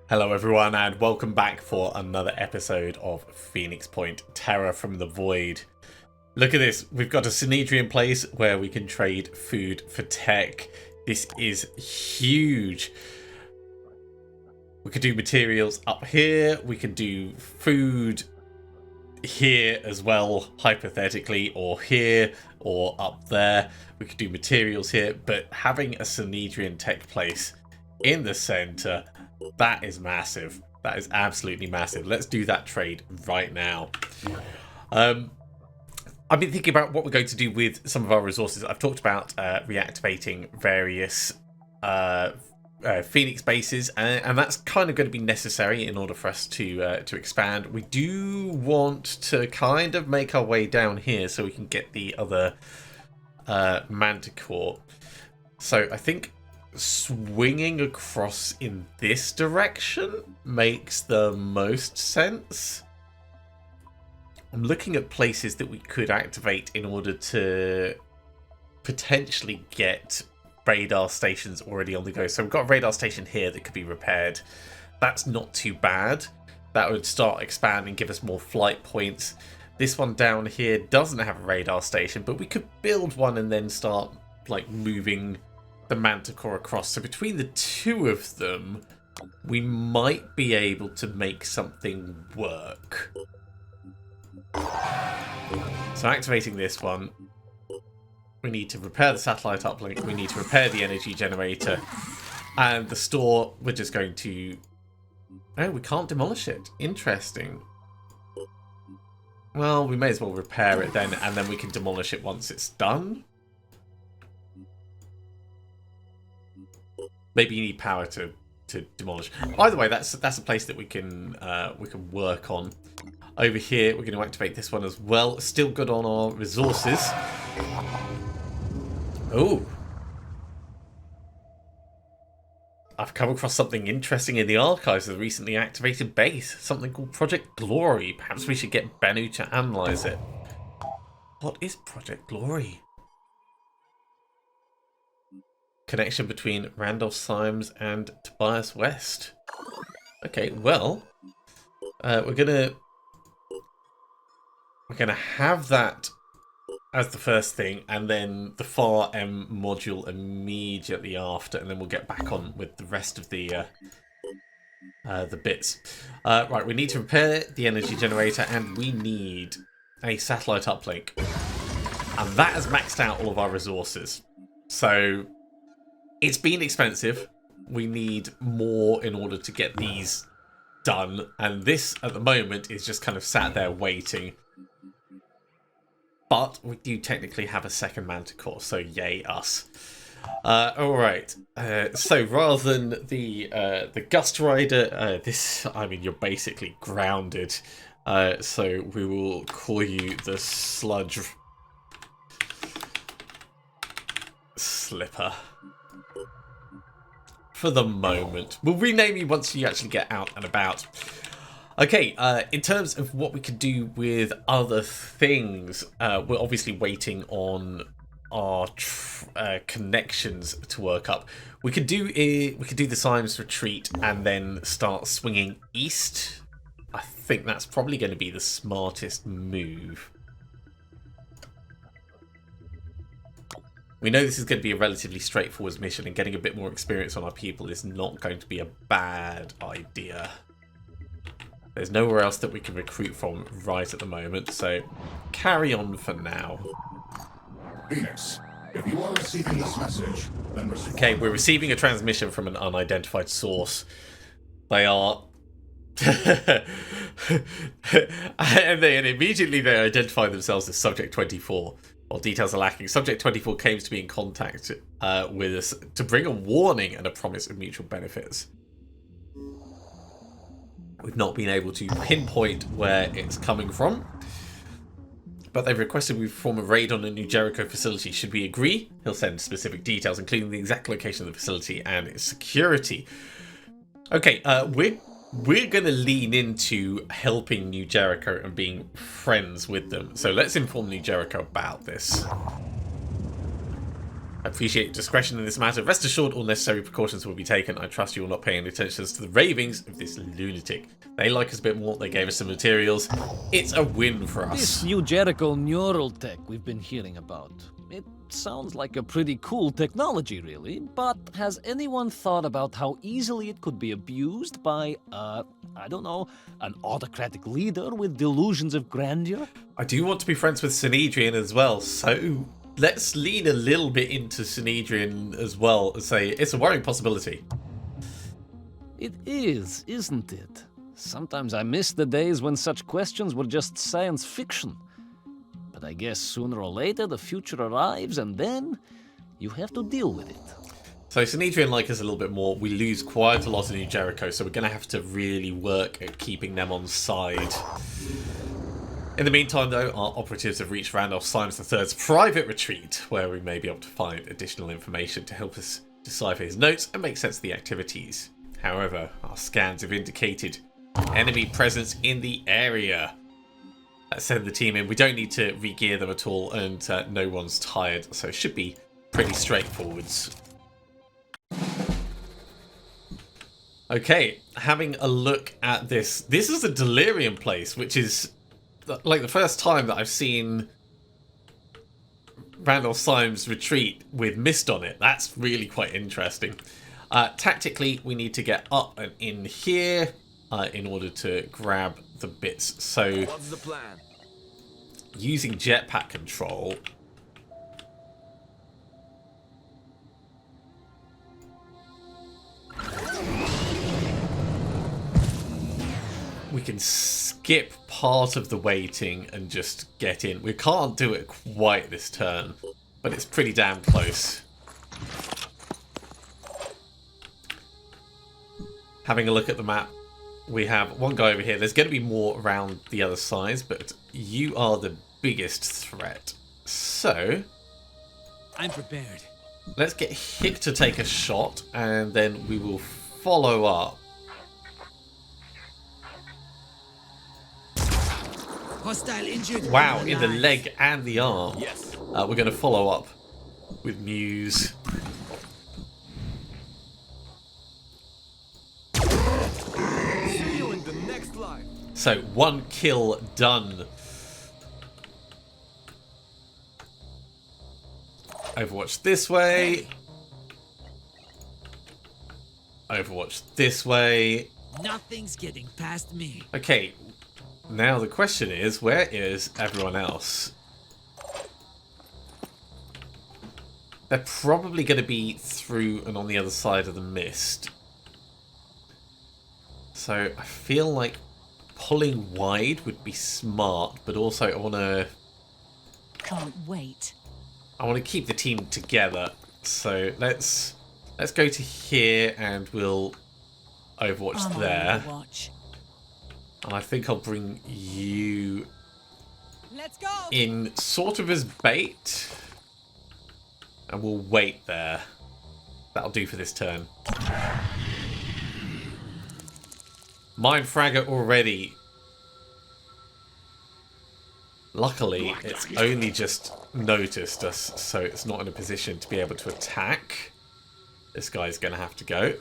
Hello everyone and welcome back for another episode of Phoenix Point Terror from the Void. Look at this, we've got a Synedrian place where we can trade food for tech. This is huge. We could do materials up here, we can do food here as well, hypothetically, or here, or up there. We could do materials here, but having a Synedrian tech place in the center, that is massive. That is absolutely massive. Let's do that trade right now. I've been thinking about what we're going to do with some of our resources. I've talked about reactivating various Phoenix bases, and that's kind of going to be necessary in order for us to expand. We do want to kind of make our way down here so we can get the other Manticore. So I think swinging across in this direction makes the most sense. I'm looking at places that we could activate in order to potentially get radar stations already on the go. So we've got a radar station here that could be repaired. That's not too bad. That would start expanding, give us more flight points. This one down here doesn't have a radar station, but we could build one and then start like moving the Manticore across. So between the two of them, we might be able to make something work. So activating this one, we need to repair the satellite uplink, we need to repair the energy generator, and the store, we're just going to... Oh, we can't demolish it. Interesting. Well, we may as well repair it then, and then we can demolish it once it's done. Maybe you need power to demolish. Either way, that's a place that we can work on. Over here, we're going to activate this one as well. Still good on our resources. Oh, I've come across something interesting in the archives of the recently activated base. Something called Project Glory. Perhaps we should get Bennu to analyze it. What is Project Glory? Connection between Randolph Symes and Tobias West. Okay, well, we're gonna have that as the first thing, and then the FAR M module immediately after, and then we'll get back on with the rest of the bits. Right, we need to repair the energy generator, and we need a satellite uplink, and that has maxed out all of our resources. So it's been expensive. We need more in order to get these done. And this, at the moment, is just kind of sat there waiting. But we do technically have a second Manticore, so yay us. Alright, so rather than the Gust Rider, I mean, you're basically grounded. So we will call you the Sludge Slipper. For the moment. We'll rename you once you actually get out and about. Okay, in terms of what we could do with other things, we're obviously waiting on our connections to work up. We could do the Symes retreat and then start swinging east. I think that's probably going to be the smartest move. We know this is going to be a relatively straightforward mission, and getting a bit more experience on our people is not going to be a bad idea. There's nowhere else that we can recruit from right at the moment, so carry on for now. Phoenix, if you are receiving this message, then respond. Okay, we're receiving a transmission from an unidentified source. They are... and immediately they identify themselves as Subject 24. While details are lacking, Subject 24 claims to be in contact with us to bring a warning and a promise of mutual benefits. We've not been able to pinpoint where it's coming from, but they've requested we perform a raid on a New Jericho facility. Should we agree, he'll send specific details, including the exact location of the facility and its security. Okay, we're going to lean into helping New Jericho and being friends with them. So let's inform New Jericho about this. I appreciate your discretion in this matter. Rest assured all necessary precautions will be taken. I trust you are not paying attention to the ravings of this lunatic. They like us a bit more. They gave us some materials. It's a win for us. This new Jericho neural tech we've been hearing about. It sounds like a pretty cool technology, really, but has anyone thought about how easily it could be abused by, I don't know, an autocratic leader with delusions of grandeur? I do want to be friends with Synedrian as well, so let's lean a little bit into Synedrian as well and say it's a worrying possibility. It is, isn't it? Sometimes I miss the days when such questions were just science fiction. But I guess sooner or later the future arrives and then you have to deal with it. So Synedrian like us a little bit more. We lose quite a lot of New Jericho, so we're going to have to really work at keeping them on side. In the meantime, though, our operatives have reached Randolph Symes III's private retreat, where we may be able to find additional information to help us decipher his notes and make sense of the activities. However, our scans have indicated enemy presence in the area. Let's send the team in. We don't need to re-gear them at all, and no one's tired, so it should be pretty straightforward. Okay, having a look at this. This is a delirium place, which is like the first time that I've seen Randolph Symes retreat with mist on it. That's really quite interesting. Tactically, we need to get up and in here in order to grab the bits. So, what's the plan? Using jetpack control, we can skip part of the waiting and just get in. We can't do it quite this turn, but it's pretty damn close. Having a look at the map, we have one guy over here. There's going to be more around the other sides, but you are the biggest threat. So, I'm prepared. let's get Hick to take a shot, and then we will follow up. Hostile injured. Wow, in the leg and the arm. Yes. We're going to follow up with Muse. See you in the next life. So, 1 kill done. Overwatch this way. Overwatch this way. Nothing's getting past me. Okay, now the question is, where is everyone else? They're probably going to be through and on the other side of the mist. So I feel like pulling wide would be smart, but also I want to Can't wait. keep the team together. So let's go to here and we'll Overwatch I'm on there. Overwatch. And I think I'll bring you Let's go. in sort of as bait. And we'll wait there. That'll do for this turn. Mind Fragger already. Luckily, it's only just noticed us, so it's not in a position to be able to attack. This guy's going to have to go.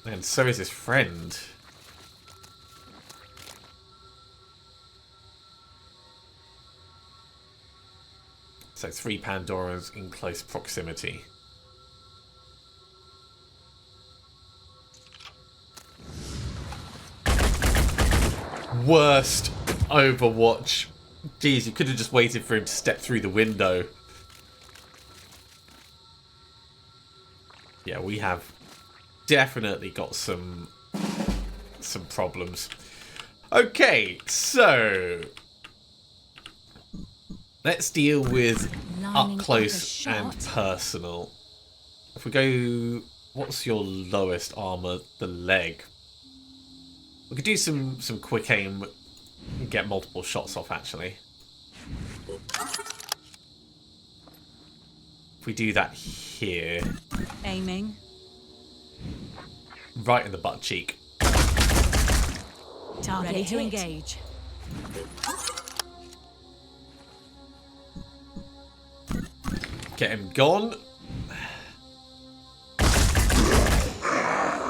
And so is his friend. So 3 Pandorans in close proximity. Worst Overwatch. Jeez, you could have just waited for him to step through the window. Yeah, we have definitely got some problems. Okay, so let's deal with Lining up up close a and shot. personal. If we go, what's your lowest armor? The leg. We could do some quick aim and get multiple shots off, actually. If we do that here, Aiming. right in the butt cheek. Target ready to engage. Get him gone. Kill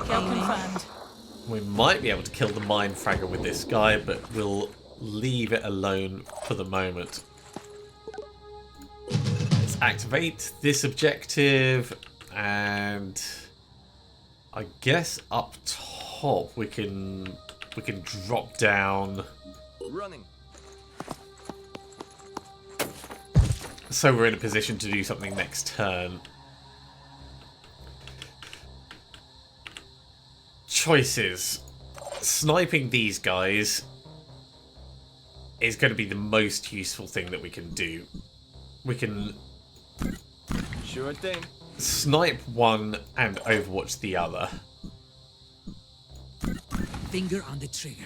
confirmed. We might be able to kill the mine fragger with this guy, but we'll leave it alone for the moment. Let's activate this objective, and I guess up top we can drop down. Running. So we're in a position to do something next turn. Choices. Sniping these guys is going to be the most useful thing that we can do. We can Sure thing. snipe one and overwatch the other. Finger on the trigger.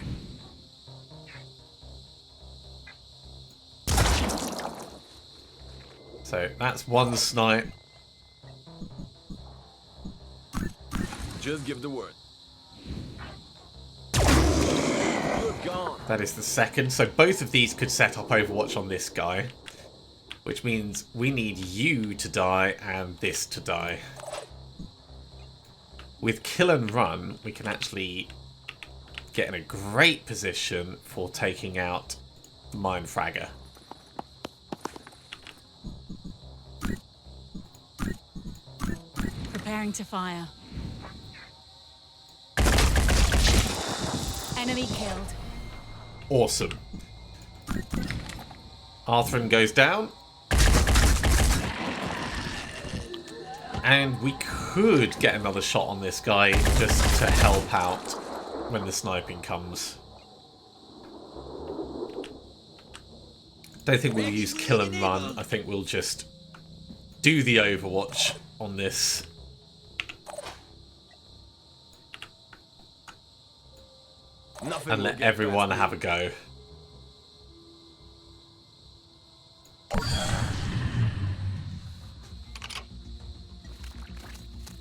So that's one snipe. Just give the word. You're gone. That is the second. So both of these could set up overwatch on this guy. Which means we need you to die and this to die. With kill and run, we can actually get in a great position for taking out Mine Fragger. Preparing to fire. Enemy killed. Awesome. Arthur goes down. And we could get another shot on this guy just to help out when the sniping comes. Don't think we'll use kill and run. I think we'll just do the overwatch on this. Nothing And will let get everyone past have me. a go.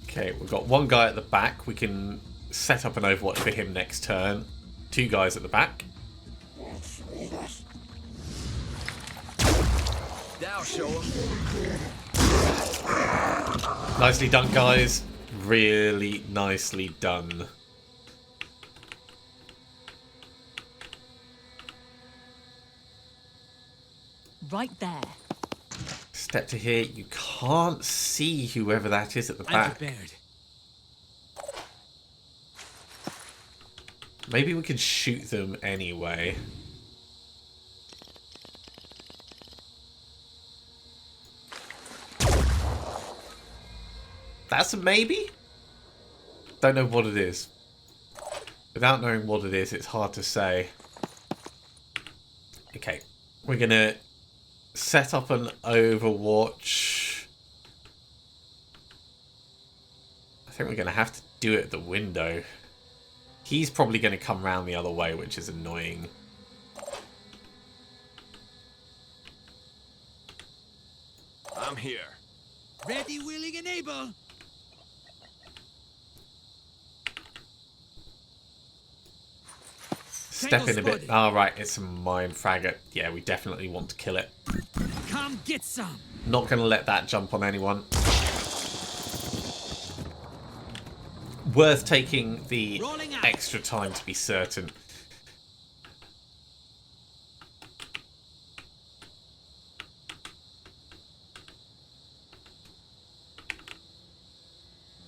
Okay, we've got one guy at the back. We can set up an overwatch for him next turn. Two guys at the back. Now show 'em. Nicely done, guys. Really nicely done. Right there. Step to here. You can't see whoever that is at the I'm back. prepared. Maybe we can shoot them anyway. That's a maybe? Don't know what it is. Without knowing what it is, it's hard to say. Okay, we're gonna set up an overwatch. I think we're gonna have to do it at the window. He's probably going to come round the other way, which is annoying. I'm here. Ready, willing, and able. Step in a bit. Oh, right, it's a mine fragger. Yeah, we definitely want to kill it. Come get some. Not going to let that jump on anyone. Worth taking the extra time to be certain.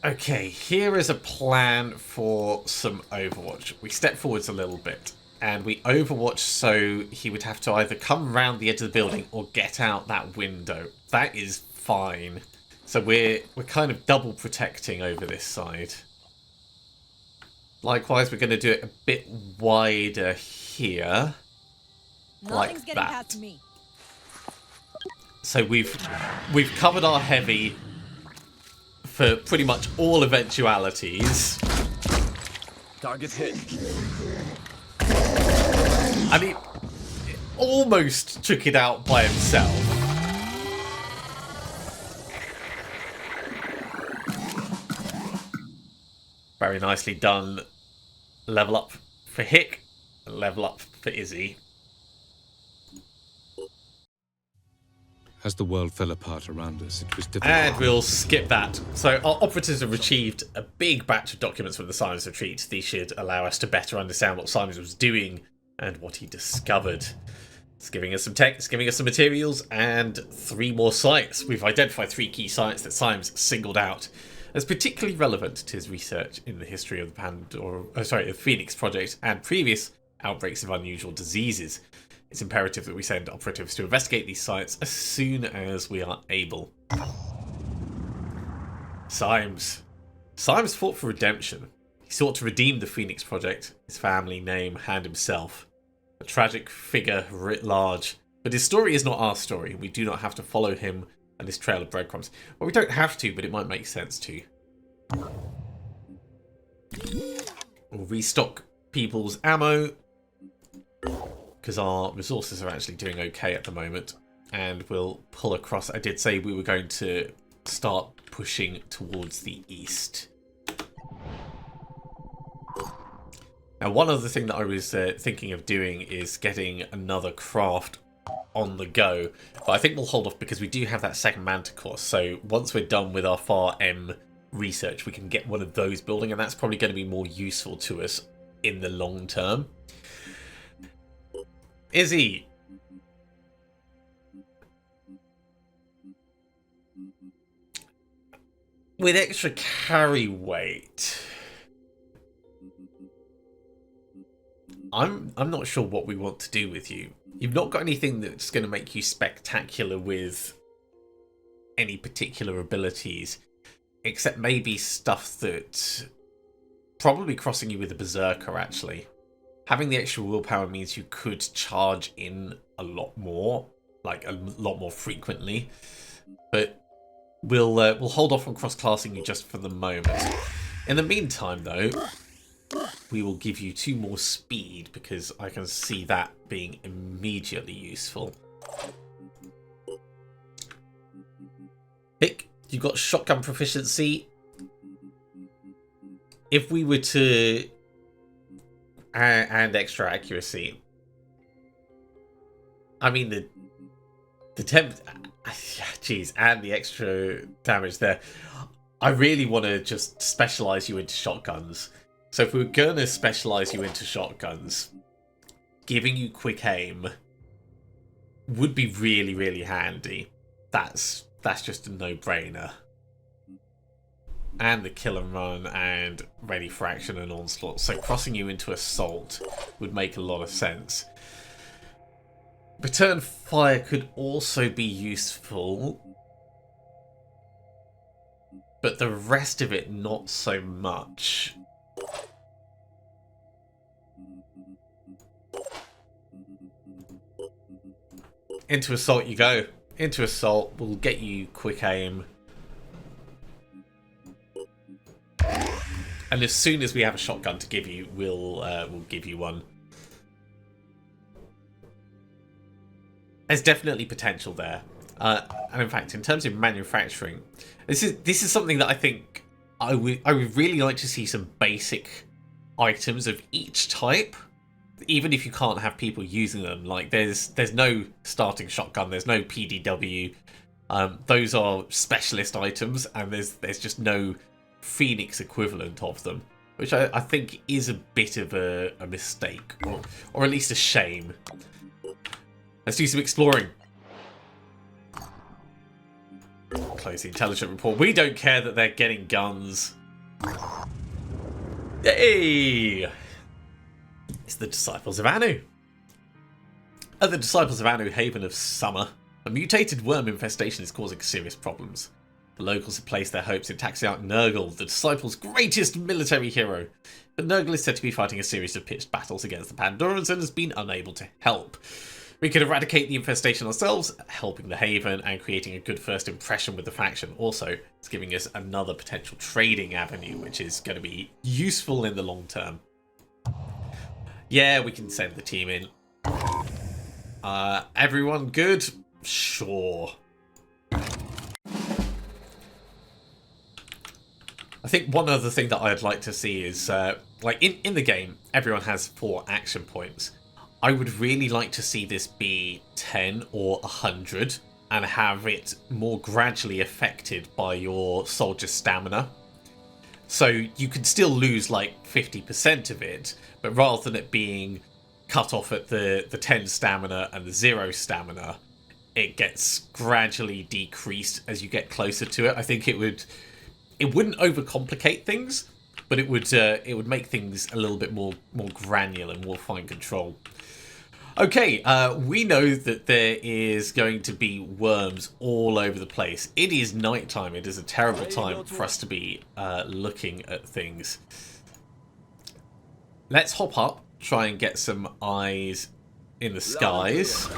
Okay, here is a plan for some Overwatch. We step forwards a little bit, and we Overwatch so he would have to either come around the edge of the building or get out that window. That is fine. So we're kind of double protecting over this side. Likewise, we're going to do it a bit wider here. Nothing's like getting that. past me. So we've covered our heavy for pretty much all eventualities. Target hit. And he almost took it out by himself. Very nicely done. Level up for Hick, level up for Izzy. As the world fell apart around us, it was difficult. And we'll skip that. So our operatives have retrieved a big batch of documents from the Symes retreat. These should allow us to better understand what Symes was doing and what he discovered. It's giving us some tech, it's giving us some materials, and 3 more sites. We've identified 3 key sites that Symes singled out as particularly relevant to his research in the history of the Phoenix Project and previous outbreaks of unusual diseases. It's imperative that we send operatives to investigate these sites as soon as we are able. Symes. Symes fought for redemption. He sought to redeem the Phoenix Project, his family, name, and himself. A tragic figure writ large. But his story is not our story. We do not have to follow him and his trail of breadcrumbs. Well, we don't have to, but it might make sense to. We'll restock people's ammo, because our resources are actually doing okay at the moment, and we'll pull across. I did say we were going to start pushing towards the east. Now, one other thing that I was thinking of doing is getting another craft on the go, but I think we'll hold off because we do have that second Manta course, so once we're done with our Far M research, we can get one of those building, and that's probably going to be more useful to us in the long term. Izzy. With extra carry weight, I'm not sure what we want to do with you. You've not got anything that's going to make you spectacular with any particular abilities, except maybe stuff that probably crossing you with a berserker, actually. Having the extra willpower means you could charge in a lot more, like a lot more frequently. But we'll hold off on cross-classing you just for the moment. In the meantime, though, we will give you 2 more speed because I can see that being immediately useful. Hick, you've got shotgun proficiency. If we were to... and extra accuracy. I mean, the temp... Jeez, and the extra damage there. I really want to just specialise you into shotguns. So if we were going to specialise you into shotguns, giving you quick aim would be really, really handy. That's just a no-brainer. And the kill and run and ready for action and onslaught. So crossing you into assault would make a lot of sense. Return fire could also be useful, but the rest of it not so much. Into assault you go. Into assault, we'll get you quick aim. And as soon as we have a shotgun to give you, we'll give you one. There's definitely potential there. And in fact, in terms of manufacturing, this is something that I think I would really like to see some basic items of each type, even if you can't have people using them. Like there's no starting shotgun, there's no PDW. Those are specialist items, and there's just no Phoenix equivalent of them, which I think is a bit of a mistake, or at least a shame. Let's do some exploring. Close the intelligence report. We don't care that they're getting guns. Yay! It's the Disciples of Anu. At the Disciples of Anu Haven of Summer, a mutated worm infestation is causing serious problems. The locals have placed their hopes in taxing out Nurgle, the Disciples' greatest military hero. But Nurgle is said to be fighting a series of pitched battles against the Pandorans and has been unable to help. We could eradicate the infestation ourselves, helping the Haven and creating a good first impression with the faction. Also, it's giving us another potential trading avenue, which is going to be useful in the long term. Yeah, we can send the team in. Everyone good? Sure. I think one other thing that I'd like to see is, like in the game, everyone has 4 action points. I would really like to see this be 10 or 100 and have it more gradually affected by your soldier stamina. So you can still lose like 50% of it, but rather than it being cut off at the 10 stamina and the 0 stamina, it gets gradually decreased as you get closer to it. I think it wouldn't overcomplicate things, but it would make things a little bit more granular, more fine control. Okay, we know that there is going to be worms all over the place. It is nighttime. It is a terrible time for us to be looking at things. Let's hop up, try and get some eyes in the skies.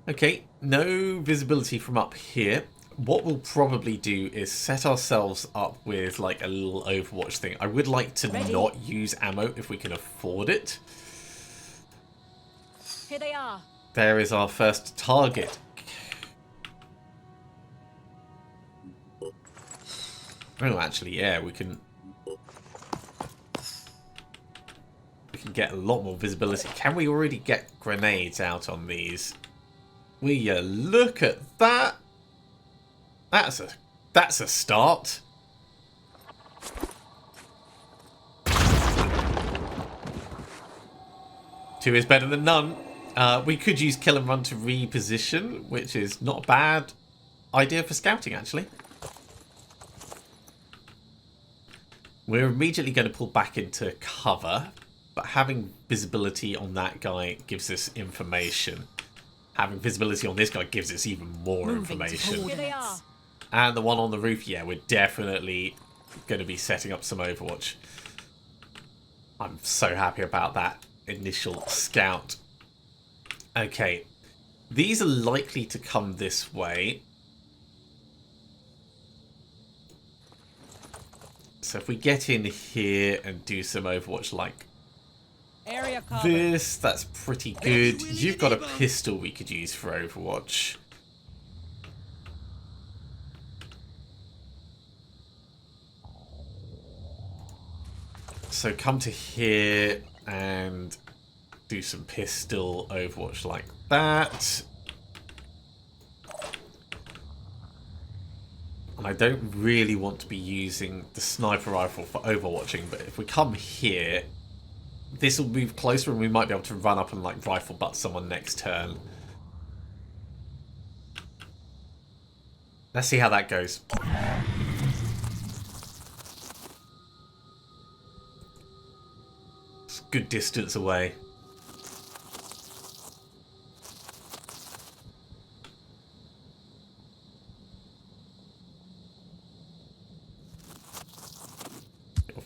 Okay, no visibility from up here. What we'll probably do is set ourselves up with like a little Overwatch thing. I would like to not use ammo if we can afford it. Here they are. There is our first target. Oh, actually, yeah, we can get a lot more visibility. Can we already get grenades out on these? Will you look at that? That's a start. Two is better than none. We could use kill and run to reposition, which is not a bad idea for scouting, actually. We're immediately going to pull back into cover, but having visibility on that guy gives us information. Having visibility on this guy gives us even more information. Here they are. And the one on the roof, yeah, we're definitely going to be setting up some Overwatch. I'm so happy about that initial scout. Okay, these are likely to come this way. So if we get in here and do some Overwatch like Area cover. this, that's pretty good. You've got a pistol we could use for Overwatch. So come to here and do some pistol Overwatch like that. And I don't really want to be using the sniper rifle for overwatching, but if we come here, this will move closer and we might be able to run up and like rifle butt someone next turn. Let's see how that goes. It's a good distance away.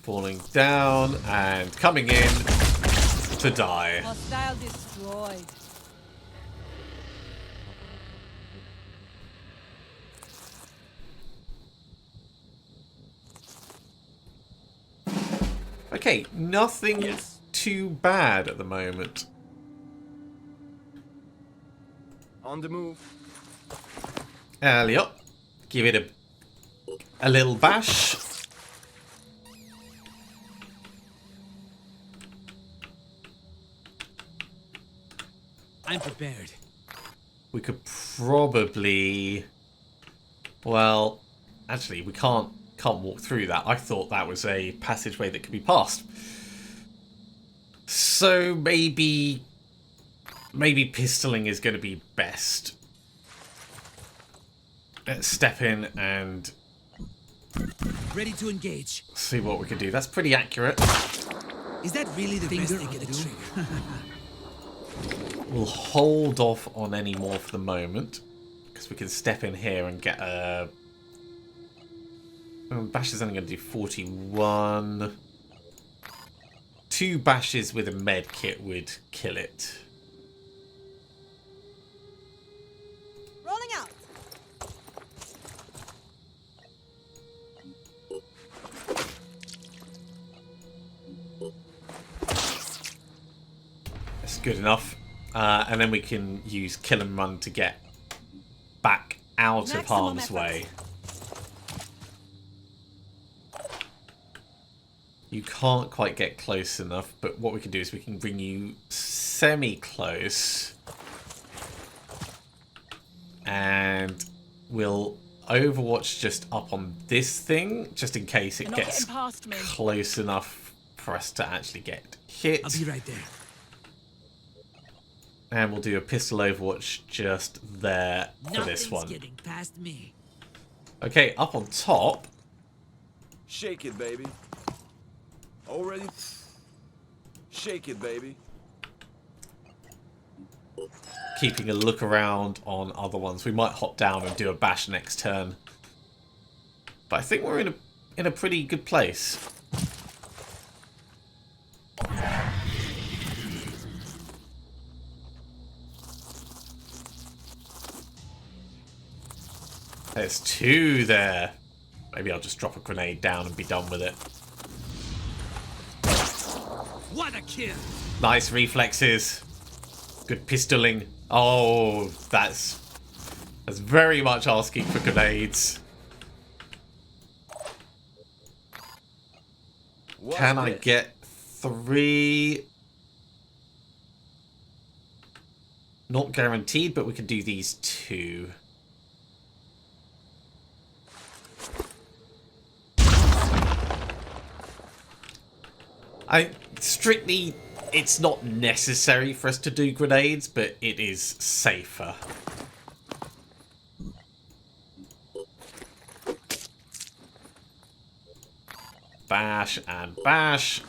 Falling down and coming in to die. Hostile destroyed. Okay, nothing too bad at the moment. On the move. Yep. Give it a little bash. I'm prepared. We could probably... Well, actually, we can't walk through that. I thought that was a passageway that could be passed. So maybe pistoling is going to be best. Let's step in and Ready to engage. see what we can do. That's pretty accurate. Is that really the best thing to do? We'll hold off on any more for the moment, because we can step in here and get a... Bash is only going to do 41. 2 bashes with a med kit would kill it. Rolling out. That's good enough. And then we can use kill and run to get back out of harm's way. You can't quite get close enough, but what we can do is we can bring you semi-close. And we'll overwatch just up on this thing, just in case it You're not gets getting past me. close enough for us to actually get hit. I'll be right there. And we'll do a pistol overwatch just there for this one. Nothing's getting past me. Okay, up on top. Shake it, baby. Already? Shake it, baby. Keeping a look around on other ones. We might hop down and do a bash next turn. But I think we're in a pretty good place. There's 2 there. Maybe I'll just drop a grenade down and be done with it. What a kill! Nice reflexes. Good pistoling. Oh, that's very much asking for grenades. What's Can I this? get 3? Not guaranteed, but we can do these 2. Strictly, it's not necessary for us to do grenades, but it is safer. Bash and bash.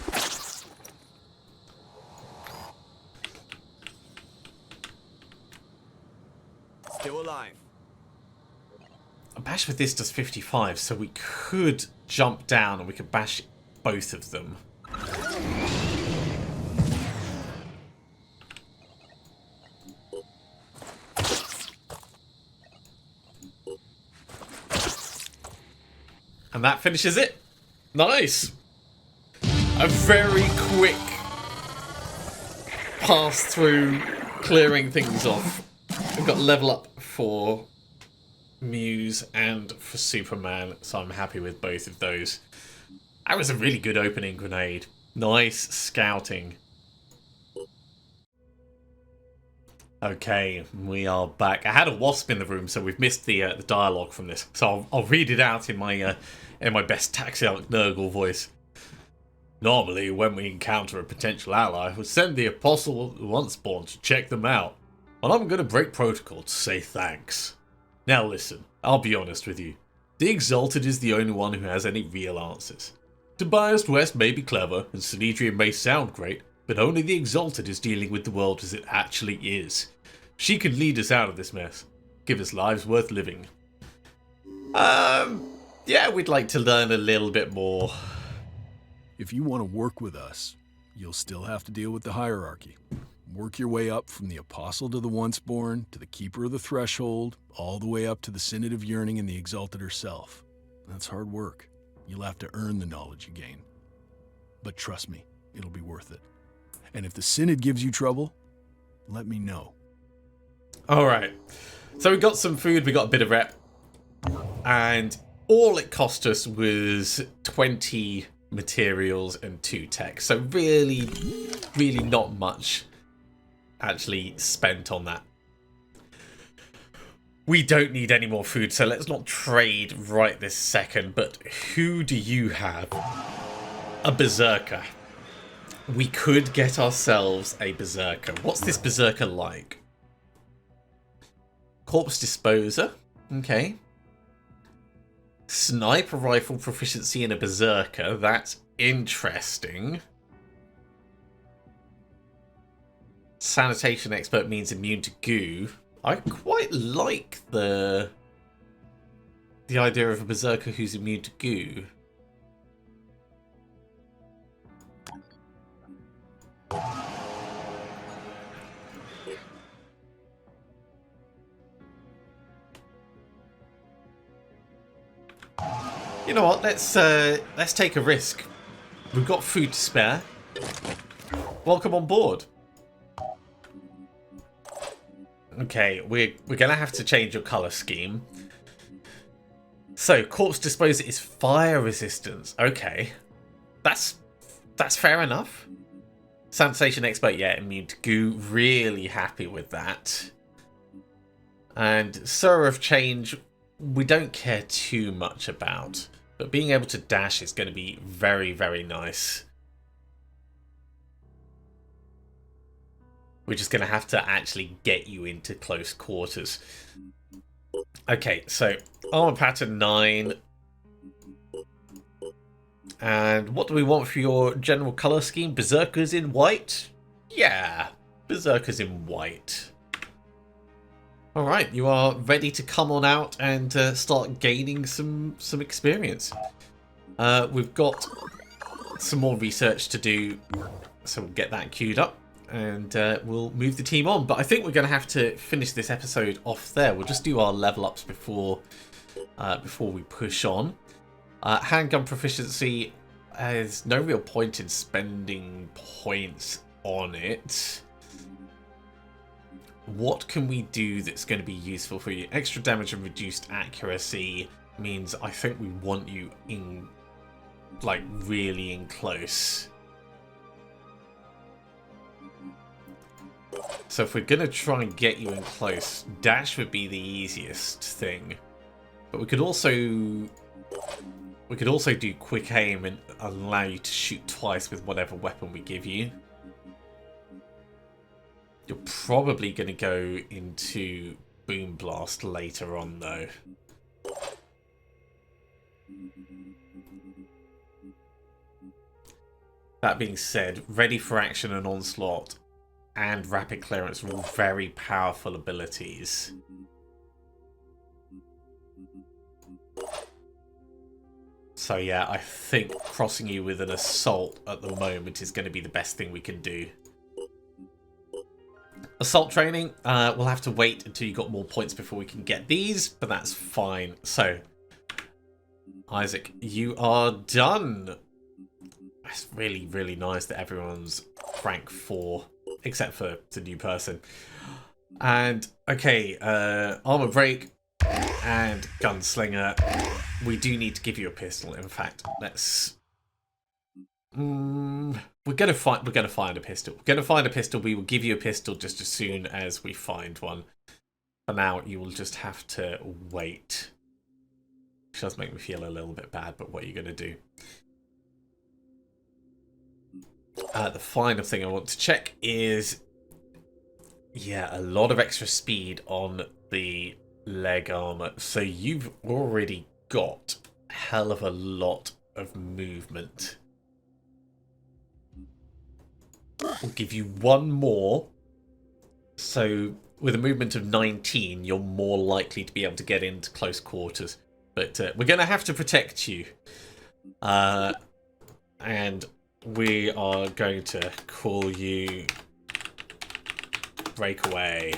Still alive. A bash with this does 55, so we could jump down and we could bash both of them. And that finishes it. Nice. A very quick pass through, clearing things off. We've got level up for Muse and for Superman, so I'm happy with both of those. That was a really good opening grenade. Nice scouting. Okay, we are back. I had a wasp in the room, so we've missed the dialogue from this. So I'll read it out in my best Taxiarch Nurgle voice. Normally, when we encounter a potential ally, we send the Apostle Onceborn to check them out. But I'm going to break protocol to say thanks. Now listen, I'll be honest with you. The Exalted is the only one who has any real answers. Tobias West may be clever, and Synedrian may sound great, but only the Exalted is dealing with the world as it actually is. She can lead us out of this mess. Give us lives worth living. Yeah, we'd like to learn a little bit more. If you want to work with us, you'll still have to deal with the hierarchy. Work your way up from the Apostle to the Onceborn, to the Keeper of the Threshold, all the way up to the Synod of Yearning and the Exalted herself. That's hard work. You'll have to earn the knowledge you gain. But trust me, it'll be worth it. And if the Synod gives you trouble, let me know. Alright, so we got some food, we got a bit of rep, and all it cost us was 20 materials and 2 tech. So really, really not much actually spent on that. We don't need any more food, so let's not trade right this second. But who do you have? A Berserker. We could get ourselves a Berserker. What's this Berserker like? Corpse Disposer. Okay. Sniper rifle proficiency in a Berserker. That's interesting. Sanitation expert means immune to goo. I quite like the idea of a Berserker who's immune to goo. You know what? Let's take a risk. We've got food to spare. Welcome on board. Okay, we're gonna have to change your color scheme. So, Corpse Disposer is fire resistance. Okay, that's fair enough. Sanitation expert, yeah, immune to goo. Really happy with that. And Surah of Change, we don't care too much about. But being able to dash is going to be very, very nice. We're just going to have to actually get you into close quarters. Okay, so armor pattern 9. And what do we want for your general colour scheme? Berserkers in white? Yeah, Berserkers in white. Alright, you are ready to come on out and start gaining some experience. We've got some more research to do, so we'll get that queued up. And we'll move the team on. But I think we're going to have to finish this episode off there. We'll just do our level ups before we push on. Handgun proficiency, there's no real point in spending points on it. What can we do that's going to be useful for you? Extra damage and reduced accuracy means I think we want you in, like, really in close. So if we're going to try and get you in close, dash would be the easiest thing. But we could also do quick aim and allow you to shoot twice with whatever weapon we give you. You're probably going to go into Boom Blast later on though. That being said, Ready for Action and Onslaught and Rapid Clearance are all very powerful abilities. So yeah, I think crossing you with an Assault at the moment is going to be the best thing we can do. Assault training, we'll have to wait until you got more points before we can get these, but that's fine. So, Isaac, you are done. It's really, really nice that everyone's rank 4. Except for the new person. And, okay, armor break and gunslinger. We do need to give you a pistol, in fact. Let's... We're gonna find a pistol. We're gonna find a pistol. We will give you a pistol just as soon as we find one. For now, you will just have to wait. Which does make me feel a little bit bad, but what are you gonna do? The final thing I want to check is, yeah, a lot of extra speed on the leg armor. So you've already got a hell of a lot of movement. We'll give you one more. So with a movement of 19, you're more likely to be able to get into close quarters. But we're going to have to protect you. And we are going to call you Breakaway.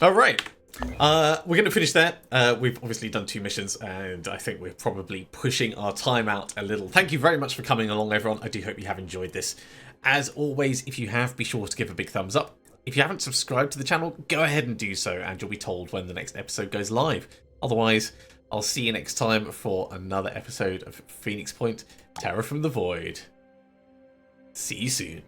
Alright. We're going to finish there. We've obviously done 2 missions, and I think we're probably pushing our time out a little. Thank you very much for coming along, everyone. I do hope you have enjoyed this. As always, if you have, be sure to give a big thumbs up. If you haven't subscribed to the channel, go ahead and do so, and you'll be told when the next episode goes live. Otherwise, I'll see you next time for another episode of Phoenix Point, Terror from the Void. See you soon.